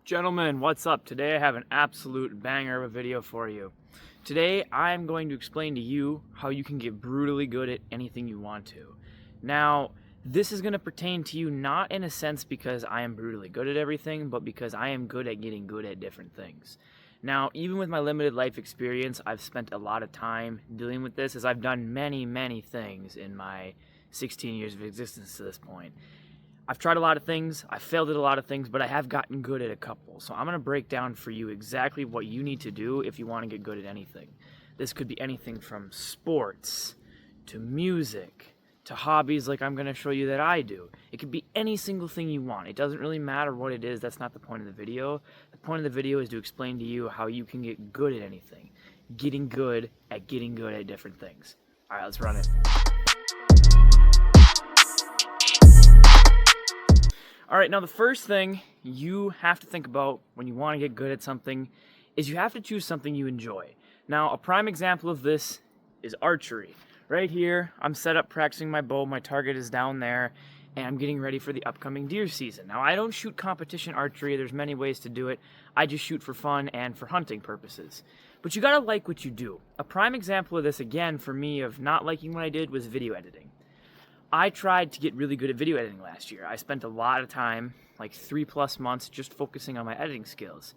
Gentlemen, what's up? Today I have an absolute banger of a video for you. Today I'm going to explain to you how you can get brutally good at anything you want to. Now, this is going to pertain to you not in a sense because I am brutally good at everything, but because I am good at getting good at different things. Now, even with my limited life experience, I've spent a lot of time dealing with this as I've done many things in my 16 years of existence to this point. I've tried a lot of things, I've failed at a lot of things, but I have gotten good at a couple. So I'm going to break down for you exactly what you need to do if you want to get good at anything. This could be anything from sports, to music, to hobbies like I'm going to show you that I do. It could be any single thing you want. It doesn't really matter what it is, that's not the point of the video. The point of the video is to explain to you how you can get good at anything. Getting good at different things. Alright, let's run it. Alright, now the first thing you have to think about when you want to get good at something is you have to choose something you enjoy. Now, a prime example of this is archery. Right here, I'm set up practicing my bow, my target is down there, and I'm getting ready for the upcoming deer season. Now, I don't shoot competition archery, there's many ways to do it. I just shoot for fun and for hunting purposes. But you gotta like what you do. A prime example of this, again, for me, of not liking what I did was video editing. I tried to get really good at video editing last year. I spent a lot of time, like 3+ months, just focusing on my editing skills.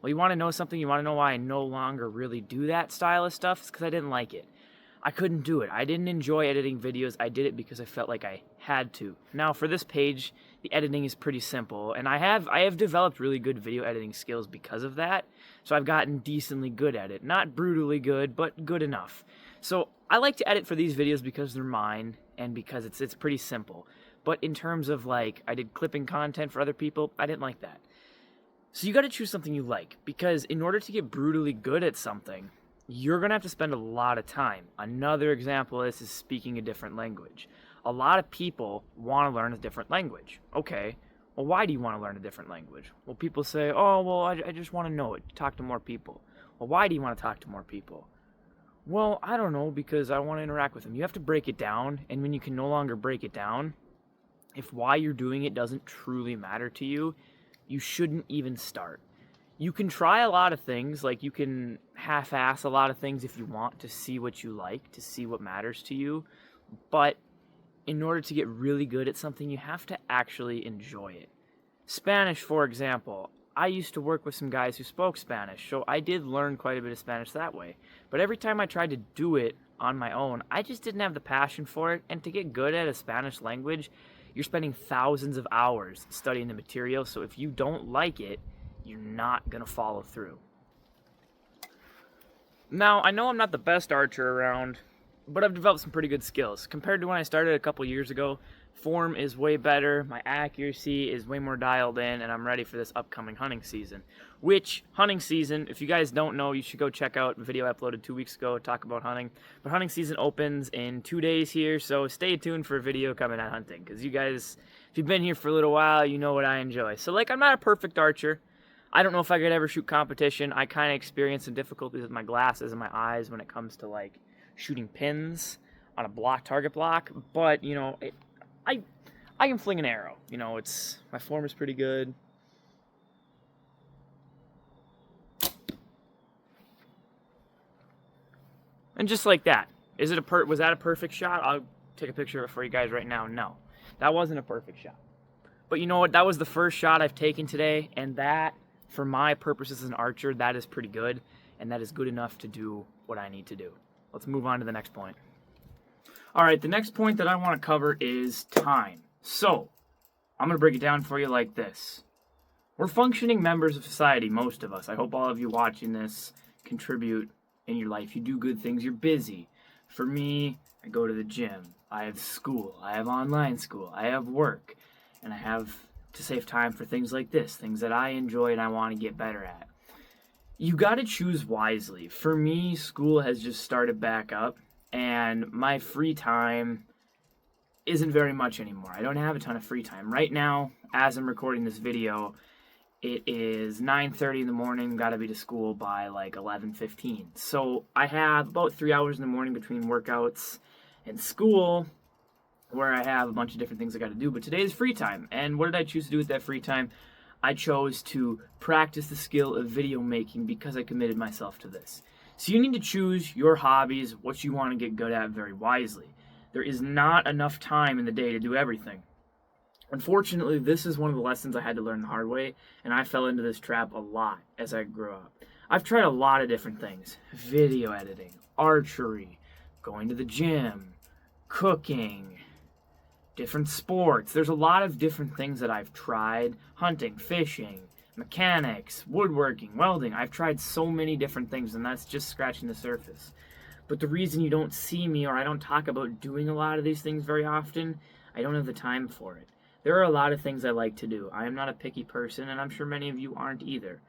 Well, you want to know something? You want to know why I no longer really do that style of stuff? It's because I didn't like it. I couldn't do it. I didn't enjoy editing videos. I did it because I felt like I had to. Now, for this page, the editing is pretty simple, and I have developed really good video editing skills because of that, so I've gotten decently good at it. Not brutally good, but good enough. So I like to edit for these videos because they're mine, and because it's pretty simple. But in terms of, like, I did clipping content for other people, I didn't like that. So you gotta choose something you like, because in order to get brutally good at something, you're gonna have to spend a lot of time. Another example of this is speaking a different language. A lot of people want to learn a different language. Okay, well, why do you want to learn a different language? Well, people say, oh, well, I just want to know it, talk to more people. Well, why do you want to talk to more people? Well, I don't know, because I want to interact with them. You have to break it down, and when you can no longer break it down, if why you're doing it doesn't truly matter to you, you shouldn't even start. You can try a lot of things, like you can half-ass a lot of things if you want to see what you like, to see what matters to you, but in order to get really good at something, you have to actually enjoy it. Spanish, for example. I used to work with some guys who spoke Spanish, so I did learn quite a bit of Spanish that way. But every time I tried to do it on my own, I just didn't have the passion for it, and to get good at a Spanish language, you're spending thousands of hours studying the material, so if you don't like it, you're not going to follow through. Now, I know I'm not the best archer around, but I've developed some pretty good skills. Compared to when I started a couple years ago, form is way better, my accuracy is way more dialed in, and I'm ready for this upcoming hunting season. Which, hunting season, if you guys don't know, you should go check out a video I uploaded 2 weeks ago, talk about hunting. But hunting season opens in 2 days here, so stay tuned for a video coming on hunting. Because you guys, if you've been here for a little while, you know what I enjoy. So, like, I'm not a perfect archer. I don't know if I could ever shoot competition. I kind of experience some difficulties with my glasses and my eyes when it comes to, like, shooting pins on a target block. But, you know, I can fling an arrow. You know, my form is pretty good. And just like that. Was that a perfect shot? I'll take a picture of it for you guys right now. No, that wasn't a perfect shot. But you know what? That was the first shot I've taken today, and that, for my purposes as an archer, that is pretty good, and that is good enough to do what I need to do. Let's move on to the next point. Alright, the next point that I want to cover is time. So, I'm going to break it down for you like this. We're functioning members of society, most of us. I hope all of you watching this contribute in your life. You do good things, you're busy. For me, I go to the gym, I have school, I have online school, I have work, and I have to save time for things like this, things that I enjoy and I want to get better at. You got to choose wisely. For me, school has just started back up, and my free time isn't very much anymore. I don't have a ton of free time. Right now, as I'm recording this video, it is 9:30 in the morning, got to be to school by like 11:15. So I have about 3 hours in the morning between workouts and school where I have a bunch of different things I got to do. But today is free time. And what did I choose to do with that free time? I chose to practice the skill of video making because I committed myself to this. So you need to choose your hobbies, what you want to get good at, very wisely. There is not enough time in the day to do everything. Unfortunately, this is one of the lessons I had to learn the hard way, and I fell into this trap a lot as I grew up. I've tried a lot of different things: video editing, archery, going to the gym, cooking, different sports. There's a lot of different things that I've tried: hunting, fishing, mechanics, woodworking, welding. I've tried so many different things, and that's just scratching the surface. But the reason you don't see me, or I don't talk about doing a lot of these things very often, I don't have the time for it. There are a lot of things I like to do. I am not a picky person, and I'm sure many of you aren't either.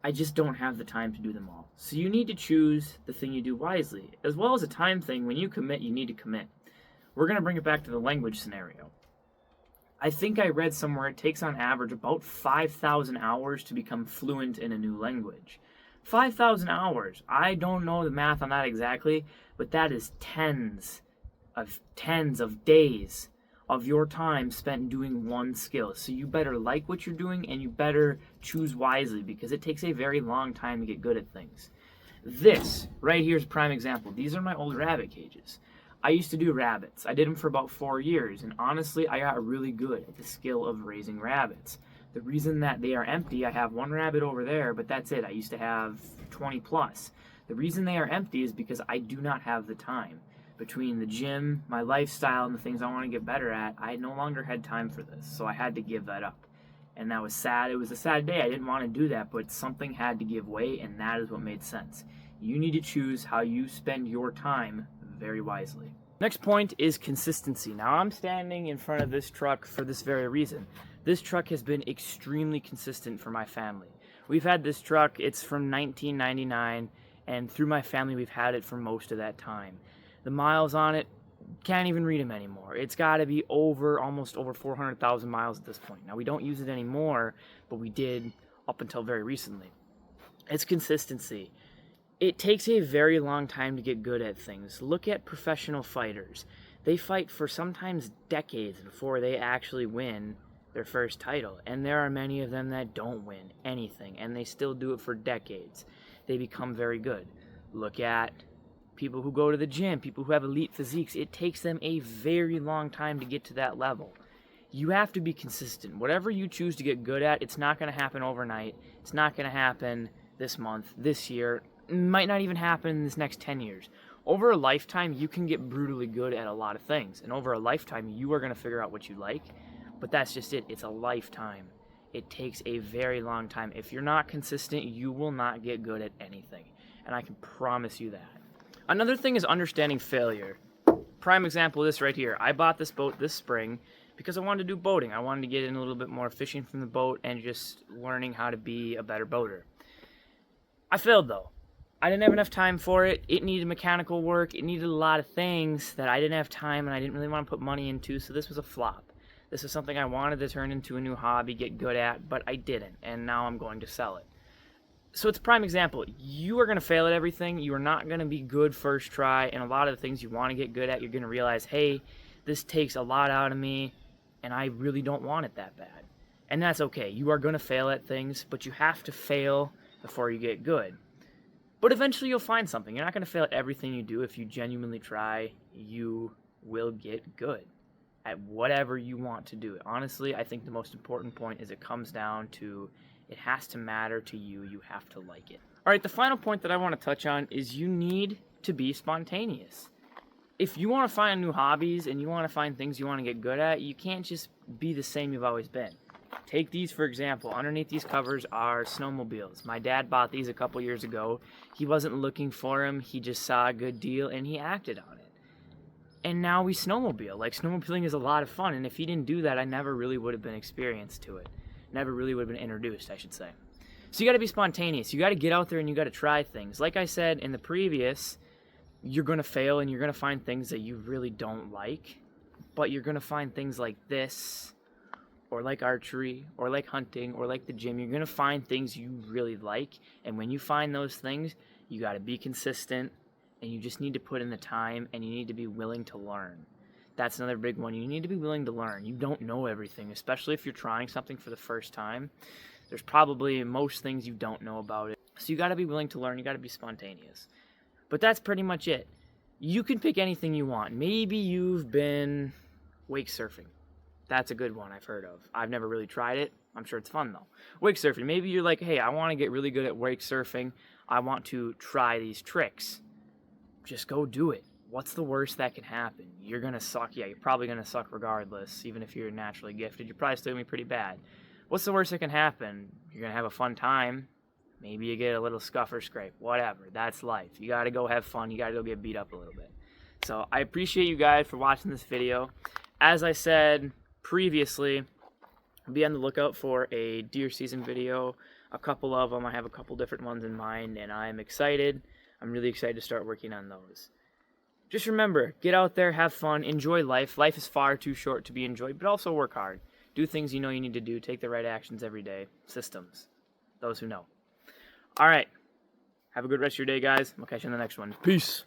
I just don't have the time to do them all. So you need to choose the thing you do wisely. As well as a time thing, when you commit, you need to commit. We're going to bring it back to the language scenario. I think I read somewhere it takes on average about 5,000 hours to become fluent in a new language. 5,000 hours. I don't know the math on that exactly, but that is tens of days of your time spent doing one skill. So you better like what you're doing, and you better choose wisely, because it takes a very long time to get good at things. This right here is a prime example. These are my old rabbit cages. I used to do rabbits. I did them for about 4 years, and honestly, I got really good at the skill of raising rabbits. The reason that they are empty, I have one rabbit over there, but that's it. I used to have 20 plus. The reason they are empty is because I do not have the time. Between the gym, my lifestyle, and the things I want to get better at, I no longer had time for this, so I had to give that up. And that was sad. It was a sad day. I didn't want to do that, but something had to give way, and that is what made sense. You need to choose how you spend your time very wisely. Next point is consistency. Now, I'm standing in front of this truck for this very reason. This truck has been extremely consistent for my family. We've had this truck, it's from 1999, and through my family, we've had it for most of that time. The miles on it, can't even read them anymore. It's got to be almost over 400,000 miles at this point. Now, we don't use it anymore, but we did up until very recently. It's consistency. It takes a very long time to get good at things. Look at professional fighters. They fight for sometimes decades before they actually win their first title. And there are many of them that don't win anything, and they still do it for decades. They become very good. Look at people who go to the gym, people who have elite physiques. It takes them a very long time to get to that level. You have to be consistent. Whatever you choose to get good at, it's not going to happen overnight. It's not going to happen this month, this year. It might not even happen in this next 10 years. Over a lifetime, you can get brutally good at a lot of things. And over a lifetime, you are going to figure out what you like. But that's just it. It's a lifetime. It takes a very long time. If you're not consistent, you will not get good at anything. And I can promise you that. Another thing is understanding failure. Prime example of this right here. I bought this boat this spring because I wanted to do boating. I wanted to get in a little bit more fishing from the boat and just learning how to be a better boater. I failed though. I didn't have enough time for it. It needed mechanical work. It needed a lot of things that I didn't have time and I didn't really want to put money into, so this was a flop. This is something I wanted to turn into a new hobby, get good at, but I didn't, and now I'm going to sell it. So it's a prime example. You are going to fail at everything. You are not going to be good first try, and a lot of the things you want to get good at, you're going to realize, hey, this takes a lot out of me, and I really don't want it that bad. And that's okay. You are going to fail at things, but you have to fail before you get good. But eventually you'll find something. You're not going to fail at everything you do. If you genuinely try, you will get good at whatever you want to do. Honestly, I think the most important point is it comes down to it has to matter to you. You have to like it. All right, the final point that I want to touch on is you need to be spontaneous. If you want to find new hobbies and you want to find things you want to get good at, you can't just be the same you've always been. Take these, for example. Underneath these covers are snowmobiles. My dad bought these a couple years ago. He wasn't looking for them. He just saw a good deal, and he acted on it. And now we snowmobile. Like, snowmobiling is a lot of fun, and if he didn't do that, I never really would have been experienced to it. Never really would have been introduced, I should say. So you got to be spontaneous. You got to get out there and you got to try things. Like I said in the previous, you're going to fail and you're going to find things that you really don't like, but you're going to find things like this, or like archery, or like hunting, or like the gym. You're going to find things you really like, and when you find those things, you got to be consistent, and you just need to put in the time, and you need to be willing to learn. That's another big one. You need to be willing to learn. You don't know everything, especially if you're trying something for the first time. There's probably most things you don't know about it. So you got to be willing to learn. You got to be spontaneous. But that's pretty much it. You can pick anything you want. Maybe you've been wake surfing. That's a good one I've heard of. I've never really tried it. I'm sure it's fun though. Wake surfing. Maybe you're like, hey, I want to get really good at wake surfing. I want to try these tricks. Just go do it. What's the worst that can happen? You're going to suck. Yeah, you're probably going to suck regardless. Even if you're naturally gifted, you're probably still going to be pretty bad. What's the worst that can happen? You're going to have a fun time. Maybe you get a little scuff or scrape. Whatever. That's life. You got to go have fun. You got to go get beat up a little bit. So I appreciate you guys for watching this video. As I said previously, be on the lookout for a deer season video. A couple of them. I have a couple different ones in mind, and I'm excited. I'm really excited to start working on those. Just remember, get out there, have fun, enjoy life. Life is far too short to be enjoyed, but also work hard. Do things you know you need to do. Take the right actions every day. Systems. Those who know. All right. Have a good rest of your day, guys. We'll catch you in the next one. Peace.